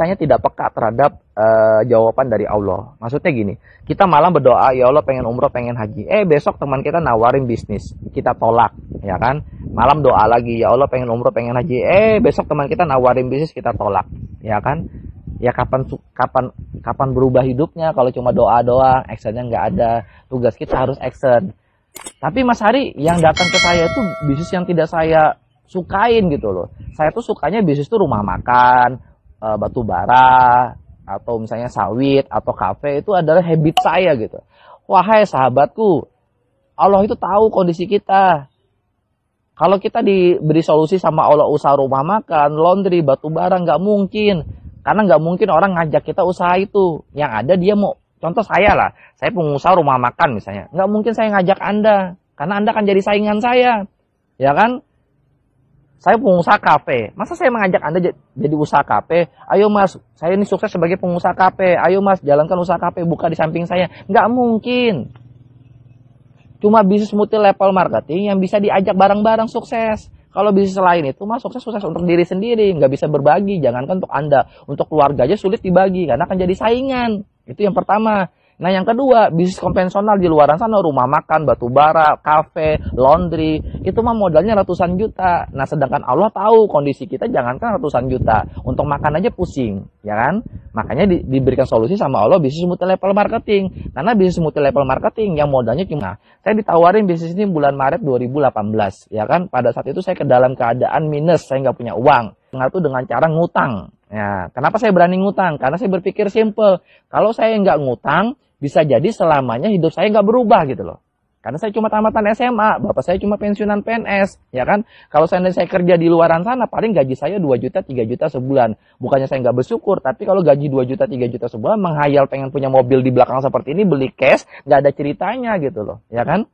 kitanya tidak peka terhadap jawaban dari Allah. Maksudnya gini, kita malam berdoa, ya Allah pengen umroh, pengen haji. Besok teman kita nawarin bisnis, kita tolak, ya kan? Malam doa lagi, ya Allah pengen umroh, pengen haji. Besok teman kita nawarin bisnis, kita tolak, ya kan? Ya kapan berubah hidupnya kalau cuma doa-doa, actionnya nggak ada. Tugas kita harus action. Tapi Mas Hari, yang datang ke saya itu bisnis yang tidak saya sukain gitu loh. Saya tuh sukanya bisnis tuh rumah makan, batu bara, atau misalnya sawit, atau kafe, itu adalah habit saya gitu. Wahai sahabatku, Allah itu tahu kondisi kita. Kalau kita diberi solusi sama Allah usaha rumah makan, laundry, batu bara, nggak mungkin. Karena nggak mungkin orang ngajak kita usaha itu. Yang ada dia mau, contoh saya lah, saya pengusaha rumah makan misalnya. Nggak mungkin saya ngajak Anda, karena Anda akan jadi saingan saya. Ya kan? Saya pengusaha kafe. Masa saya mengajak Anda jadi usaha kafe? Ayo Mas, saya ini sukses sebagai pengusaha kafe. Ayo Mas, jalankan usaha kafe, buka di samping saya. Nggak mungkin. Cuma bisnis multi level marketing yang bisa diajak bareng-bareng sukses. Kalau bisnis lain itu mah sukses untuk diri sendiri, nggak bisa berbagi. Jangankan untuk Anda, untuk keluarga aja sulit dibagi karena akan jadi saingan. Itu yang pertama. Nah yang kedua, bisnis konvensional di luaran sana, rumah makan, batu bara, kafe, laundry, itu mah modalnya ratusan juta. Nah sedangkan Allah tahu kondisi kita jangankan ratusan juta, untuk makan aja pusing, ya kan? Makanya diberikan solusi sama Allah bisnis multi level marketing. Karena bisnis multi level marketing yang modalnya cuma, saya ditawarin bisnis ini bulan Maret 2018, ya kan? Pada saat itu saya ke dalam keadaan minus, saya nggak punya uang. Itu dengan cara ngutang. Ya, kenapa saya berani ngutang? Karena saya berpikir simple. Kalau saya nggak ngutang, bisa jadi selamanya hidup saya nggak berubah gitu loh. Karena saya cuma tamatan SMA, bapak saya cuma pensiunan PNS, ya kan? Kalau saya kerja di luaran sana, paling gaji saya 2 juta, 3 juta sebulan. Bukannya saya nggak bersyukur, tapi kalau gaji 2 juta, 3 juta sebulan, menghayal pengen punya mobil di belakang seperti ini, beli cash, nggak ada ceritanya gitu loh, ya kan?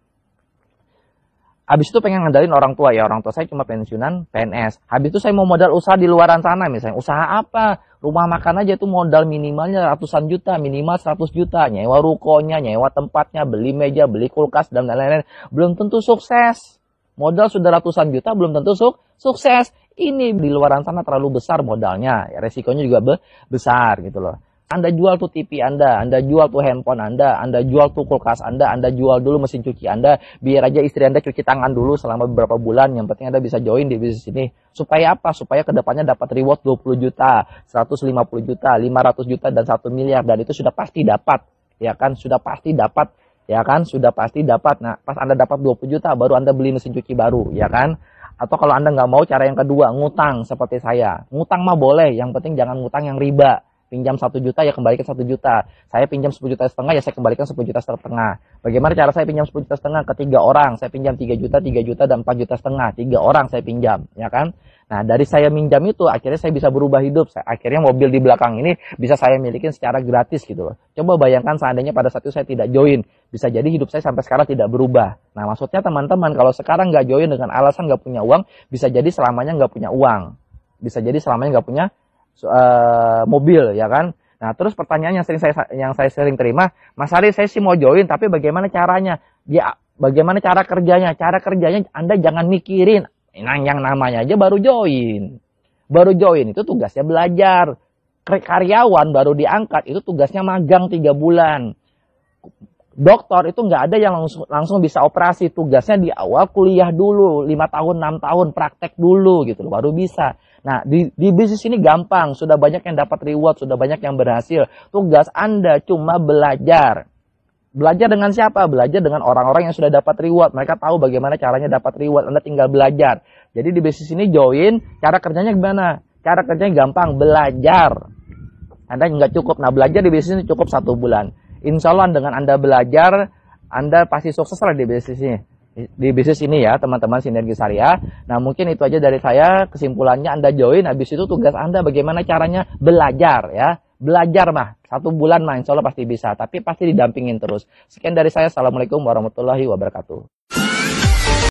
Habis itu pengen ngendalin orang tua, ya orang tua saya cuma pensiunan PNS. Habis itu saya mau modal usaha di luaran sana misalnya. Usaha apa? Rumah makan aja itu modal minimalnya ratusan juta, minimal 100 juta. Nyewa rukonya, nyewa tempatnya, beli meja, beli kulkas, dan lain-lain. Belum tentu sukses. Modal sudah ratusan juta, belum tentu sukses. Ini di luaran sana terlalu besar modalnya. Ya, resikonya juga besar gitu loh. Anda jual tuh TV Anda jual tuh handphone Anda jual tuh kulkas Anda jual dulu mesin cuci Anda, biar aja istri Anda cuci tangan dulu selama beberapa bulan, yang penting Anda bisa join di bisnis ini. Supaya apa? Supaya kedepannya dapat reward 20 juta, 150 juta, 500 juta, dan 1 miliar, dan itu sudah pasti dapat, ya kan? Sudah pasti dapat, ya kan? Sudah pasti dapat. Nah, pas Anda dapat 20 juta, baru Anda beli mesin cuci baru, ya kan? Atau kalau Anda nggak mau, cara yang kedua, ngutang seperti saya. Ngutang mah boleh, yang penting jangan ngutang yang riba. Pinjam 1 juta ya kembalikan 1 juta. Saya pinjam 10 juta setengah ya saya kembalikan 10 juta setengah. Bagaimana cara saya pinjam 10 juta setengah? Ke 3 orang saya pinjam 3 juta, dan 4 juta setengah. 3 orang saya pinjam, ya kan? Nah dari saya minjam itu akhirnya saya bisa berubah hidup. Akhirnya mobil di belakang ini bisa saya milikin secara gratis gitu loh. Coba bayangkan seandainya pada saat itu saya tidak join, bisa jadi hidup saya sampai sekarang tidak berubah. Nah maksudnya teman-teman, kalau sekarang nggak join dengan alasan nggak punya uang, bisa jadi selamanya nggak punya uang. Bisa jadi selamanya nggak punya mobil, ya kan? Nah terus pertanyaan yang saya sering terima, Mas Hari saya sih mau join, tapi bagaimana caranya? Ya bagaimana cara kerjanya? Cara kerjanya Anda jangan mikirin, yang namanya aja baru join. Baru join itu tugasnya belajar. Karyawan baru diangkat itu tugasnya magang 3 bulan. Dokter itu nggak ada yang langsung bisa operasi, tugasnya di awal kuliah dulu 5 tahun 6 tahun praktek dulu gitu loh, baru bisa. Nah di bisnis ini gampang, sudah banyak yang dapat reward, sudah banyak yang berhasil. Tugas Anda cuma belajar. Belajar dengan siapa? Belajar dengan orang-orang yang sudah dapat reward. Mereka tahu bagaimana caranya dapat reward, Anda tinggal belajar. Jadi di bisnis ini join, cara kerjanya gimana? Cara kerjanya gampang, belajar. Anda nggak cukup, nah belajar di bisnis ini cukup 1 bulan. Insya Allah dengan Anda belajar, Anda pasti sukses lah di bisnis ini. Di bisnis ini ya teman-teman Sinergi Syariah. Nah mungkin itu aja dari saya. Kesimpulannya Anda join, habis itu tugas Anda bagaimana caranya belajar ya. Belajar mah 1 bulan mah insya Allah pasti bisa. Tapi pasti didampingin terus. Sekian dari saya. Assalamualaikum warahmatullahi wabarakatuh.